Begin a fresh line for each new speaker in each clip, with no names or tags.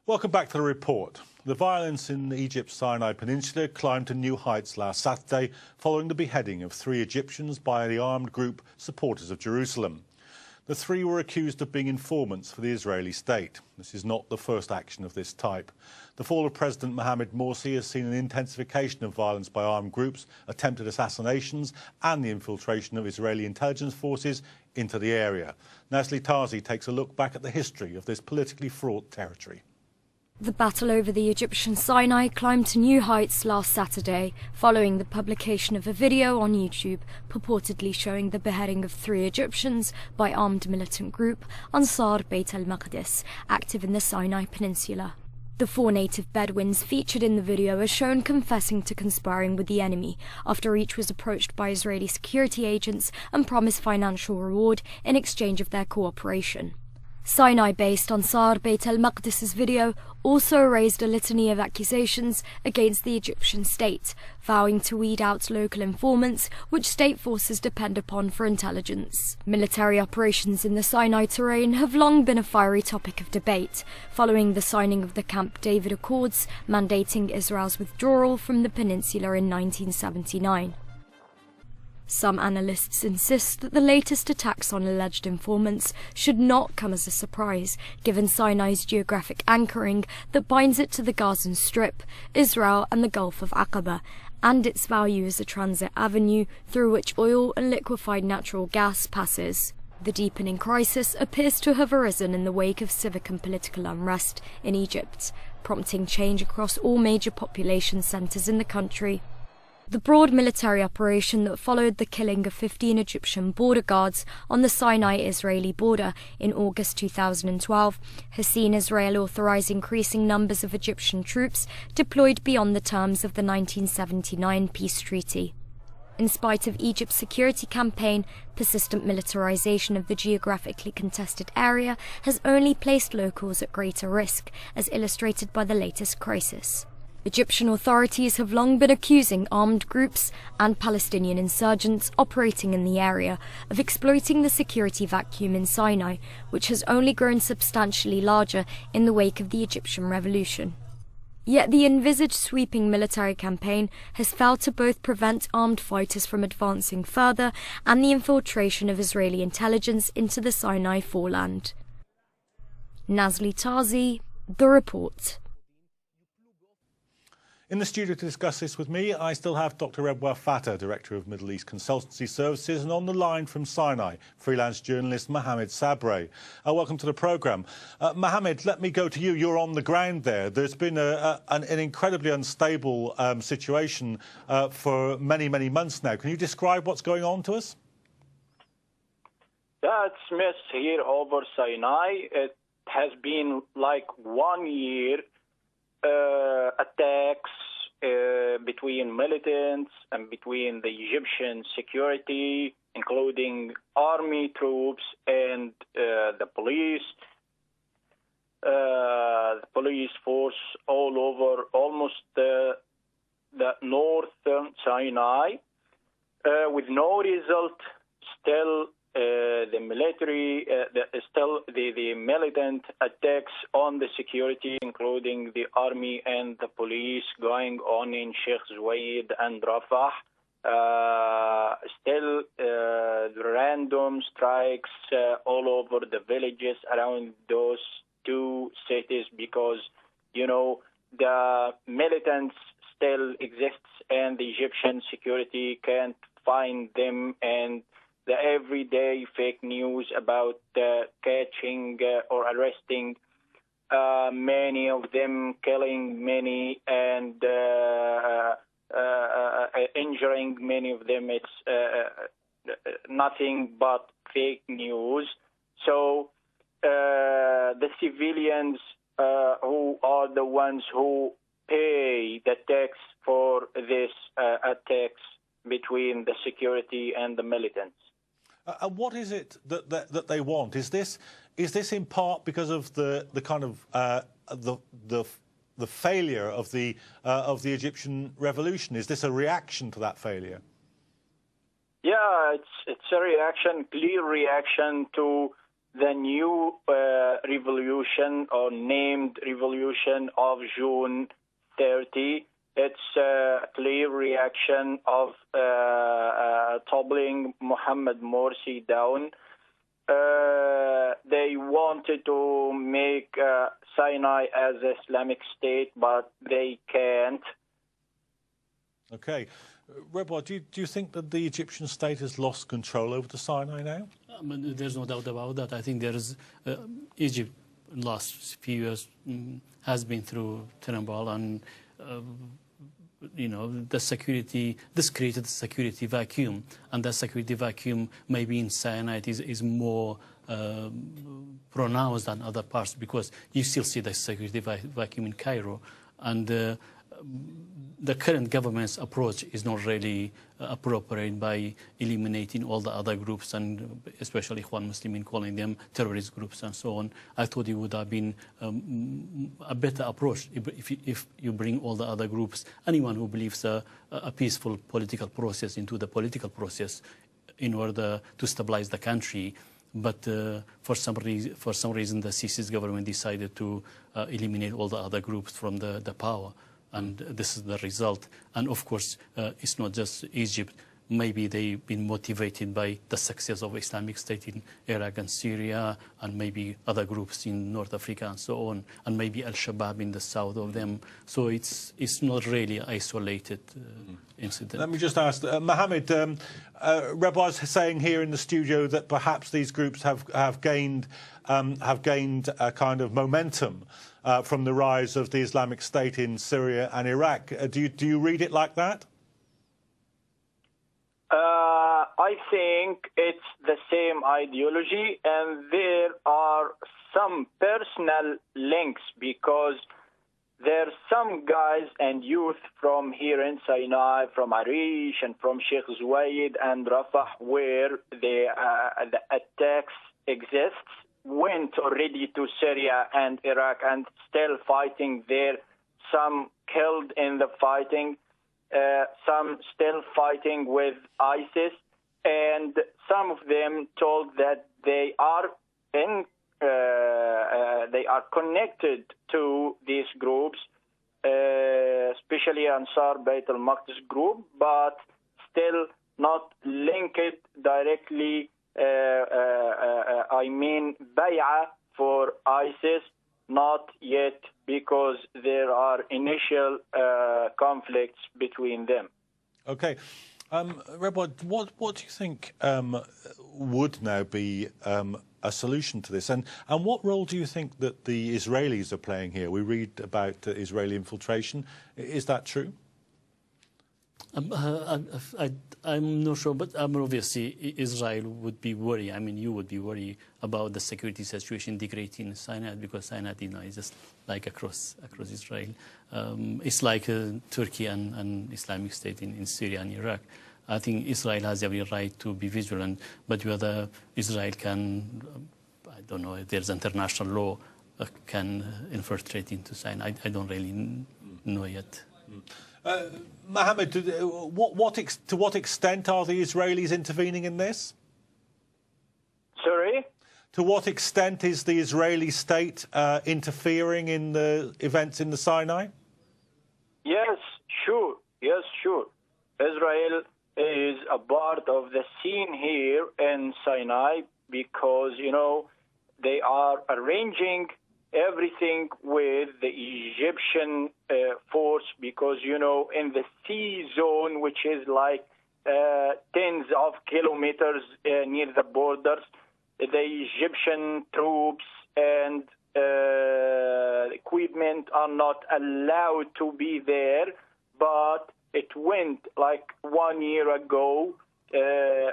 Welcome back to the report. The violence in Egypt's Sinai Peninsula climbed to new heights last Saturday following the beheading of 3 Egyptians by the armed group Supporters of Jerusalem. The 3 were accused of being informants for the Israeli state. This is not the first action of this type. The fall of President Mohamed Morsi has seen an intensification of violence by armed groups, attempted assassinations and the infiltration of Israeli intelligence forces into the area. Nasli Tazi takes a look back at the history of this politically fraught territory.
The battle over the Egyptian Sinai climbed to new heights last Saturday following the publication of a video on YouTube purportedly showing the beheading of 3 Egyptians by armed militant group Ansar Beit al-Maqdis, active in the Sinai Peninsula. The 4 native Bedouins featured in the video are shown confessing to conspiring with the enemy after each was approached by Israeli security agents and promised financial reward in exchange of their cooperation. Sinai-based Ansar Beit al-Maqdis's video also raised a litany of accusations against the Egyptian state, vowing to weed out local informants, which state forces depend upon for intelligence. Military operations in the Sinai terrain have long been a fiery topic of debate, following the signing of the Camp David Accords, mandating Israel's withdrawal from the peninsula in 1979. Some analysts insist that the latest attacks on alleged informants should not come as a surprise, given Sinai's geographic anchoring that binds it to the Gazan Strip, Israel and the Gulf of Aqaba, and its value as a transit avenue through which oil and liquefied natural gas passes. The deepening crisis appears to have arisen in the wake of civic and political unrest in Egypt, prompting change across all major population centres in the country. The broad military operation that followed the killing of 15 Egyptian border guards on the Sinai-Israeli border in August 2012 has seen Israel authorize increasing numbers of Egyptian troops deployed beyond the terms of the 1979 peace treaty. In spite of Egypt's security campaign, persistent militarization of the geographically contested area has only placed locals at greater risk, as illustrated by the latest crisis. Egyptian authorities have long been accusing armed groups and Palestinian insurgents operating in the area of exploiting the security vacuum in Sinai, which has only grown substantially larger in the wake of the Egyptian revolution. Yet the envisaged sweeping military campaign has failed to both prevent armed fighters from advancing further and the infiltration of Israeli intelligence into the Sinai foreland. Nasli Tazi, The Report.
In the studio to discuss this with me, I still have Dr. Rebwar Fatah, Director of Middle East Consultancy Services, and on the line from Sinai, freelance journalist Mohamed Sabre. Welcome to the programme. Mohamed, let me go to you. You're on the ground there. There's been an incredibly unstable situation for many, many months now. Can you describe what's going on to us?
That's mess here over Sinai. It has been like 1 year attacks between militants and between the Egyptian security, including army troops and the police. The police force all over almost the northern Sinai, with no result. Still, the military, the militant attacks on the security, including the army and the police, going on in Sheikh Zayed and Rafah. Still, random strikes all over the villages around those 2 cities because, you know, the militants still exists and the Egyptian security can't find them, and the everyday fake news about catching or arresting many of them, killing many, and injuring many of them. It's nothing but fake news. So the civilians who are the ones who pay the tax for this attacks between the security and the militants.
And what is it that they want? Is this in part because of the kind of the failure of the Egyptian revolution? Is this a reaction to that failure?
Yeah, it's a reaction, clear reaction to the new revolution, or named revolution, of June 30. It's a clear reaction of toppling Mohammed Morsi down. They wanted to make Sinai as Islamic State, but they can't.
Okay. Rebwar, do you think that the Egyptian state has lost control over the Sinai now?
There's no doubt about that. I think there is Egypt last few years has been through turmoil, and the security. This created a security vacuum, and that security vacuum maybe in Sinai is more pronounced than other parts, because you still see the security vacuum in Cairo, and the current government's approach is not really appropriate by eliminating all the other groups, and especially Ikhwan Muslimin, calling them terrorist groups and so on. I thought it would have been a better approach if you bring all the other groups, anyone who believes a peaceful political process, into the political process in order to stabilize the country. But for some reason, the Sisi's government decided to eliminate all the other groups from the power. And this is the result. And of course, it's not just Egypt. Maybe they've been motivated by the success of Islamic State in Iraq and Syria, and maybe other groups in North Africa and so on, and maybe Al-Shabaab in the south of them. So it's not really an isolated incident.
Let me just ask, Mohammed, Rebwar's saying here in the studio that perhaps these groups have gained a kind of momentum from the rise of the Islamic State in Syria and Iraq. Do you read it like that?
I think it's the same ideology, and there are some personal links, because there are some guys and youth from here in Sinai, from Arish and from Sheikh Zuwaid and Rafah, where the attacks exist, went already to Syria and Iraq and still fighting there. Some killed in the fighting, some still fighting with ISIS, and some of them told that they are connected to these groups, especially Ansar Bayt al-Maqdis group, but still not linked directly. I mean, bay'ah for ISIS, not yet, because there are initial conflicts between them.
Okay. Rebwar, what do you think would now be a solution to this? And what role do you think that the Israelis are playing here? We read about Israeli infiltration. Is that true?
I'm not sure, but obviously Israel would be worried. I mean, you would be worried about the security situation degrading in Sinai, because Sinai, is just like across Israel. It's like Turkey and Islamic State in Syria and Iraq. I think Israel has every right to be vigilant, but whether Israel can, I don't know, if there's international law can infiltrate into Sinai, I don't really know yet.
Mohammed, to what extent are the Israelis intervening in this?
Sorry?
To what extent is the Israeli state interfering in the events in the Sinai?
Yes, sure. Yes, sure. Israel is a part of the scene here in Sinai, because, they are arranging everything with the Egyptian force, because, in the sea zone, which is like tens of kilometers near the borders, the Egyptian troops and equipment are not allowed to be there, but it went like 1 year ago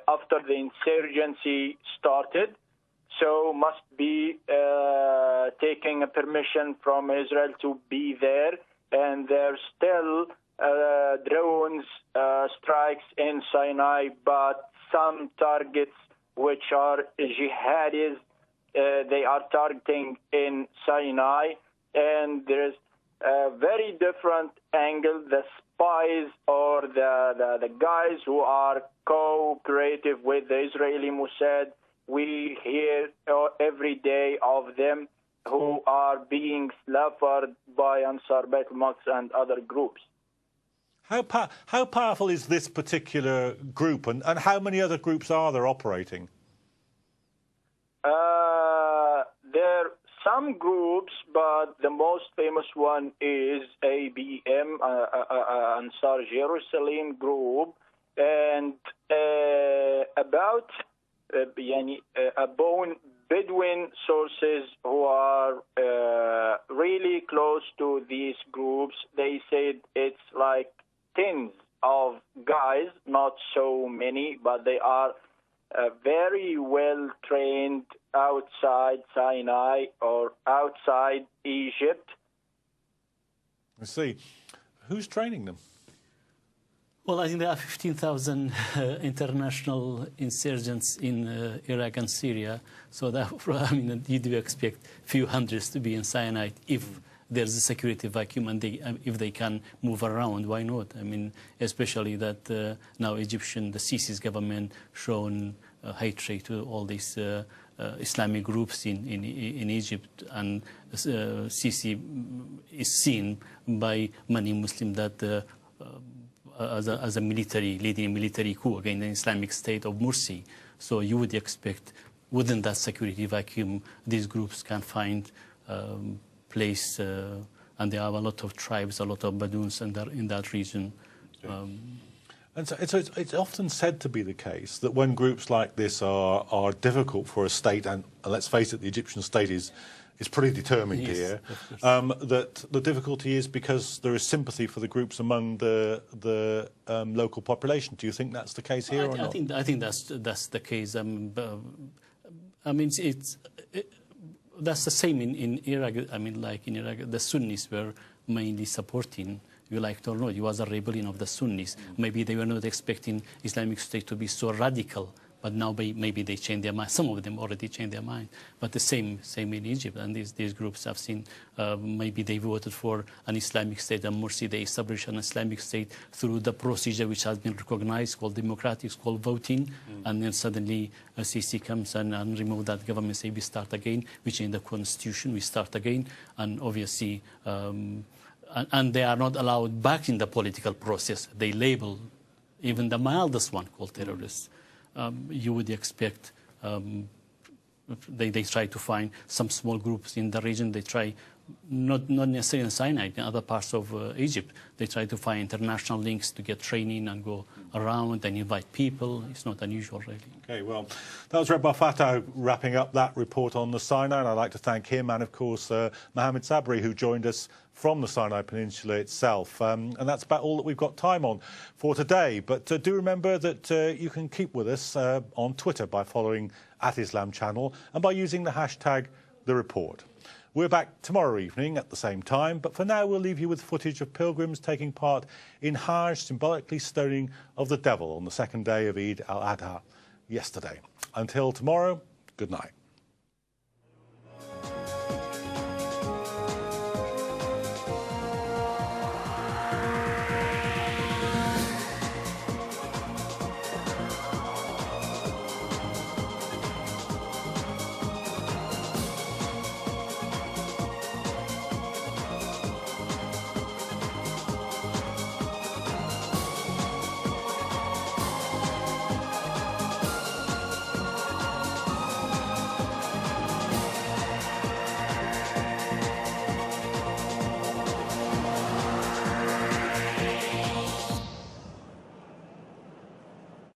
after the insurgency started. So must be taking a permission from Israel to be there, and there's still drones strikes in Sinai, but some targets which are jihadis, they are targeting in Sinai, and there's a very different angle. The spies or the guys who are cooperative with the Israeli Mossad, we hear every day of them who are being slaughtered by Ansar Bayt al-Maqdis and other groups.
How powerful is this particular group, and how many other groups are there operating?
There are some groups, but the most famous one is ABM, Ansar Jerusalem group, and about Bedouin sources who are really close to these groups, they said it's like tens of guys, not so many, but they are very well trained outside Sinai or outside Egypt.
I see. Who's training them?
Well, I think there are 15,000 international insurgents in Iraq and Syria. So therefore, I mean, you do expect a few hundreds to be in Sinai if there's a security vacuum and if they can move around. Why not? I mean, especially that now the Sisi's government shown hatred to all these Islamic groups in Egypt, and Sisi is seen by many Muslims that as a leading a military coup against the Islamic State of Morsi. So you would expect within that security vacuum, these groups can find place, and there are a lot of tribes, a lot of Bedouins in that region.
And so it's often said to be the case that when groups like this are difficult for a state, and let's face it, the Egyptian state is pretty determined here, that the difficulty is because there is sympathy for the groups among the local population. Do you think that's the case here or not?
I think that's the case. I mean, that's the same in Iraq. I mean, like in Iraq, the Sunnis were mainly supporting, you like it or not, it was a rebellion of the Sunnis. Maybe they were not expecting Islamic State to be so radical, but now maybe they changed their mind. Some of them already changed their mind. But the same in Egypt, and these groups have seen, maybe they voted for an Islamic State, and Morsi, they established an Islamic State through the procedure which has been recognized, called democratic, called voting, and then suddenly Sisi comes and remove that government, say we start again, which in the constitution, we start again, and obviously, and they are not allowed back in the political process. They label even the mildest one called terrorists. You would expect they try to find some small groups in the region. They try, not necessarily in Sinai, in other parts of Egypt, they try to find international links to get training and go around and invite people. It's not unusual, really.
Okay, well, that was Rebwar Fatah wrapping up that report on the Sinai, and I'd like to thank him and, of course, Mohammed Sabri, who joined us from the Sinai Peninsula itself. And that's about all that we've got time on for today. But do remember that you can keep with us on Twitter by following @Islam Channel and by using the hashtag #TheReport. We're back tomorrow evening at the same time, but for now we'll leave you with footage of pilgrims taking part in Hajj, symbolically stoning of the devil on the second day of Eid al-Adha yesterday. Until tomorrow, good night.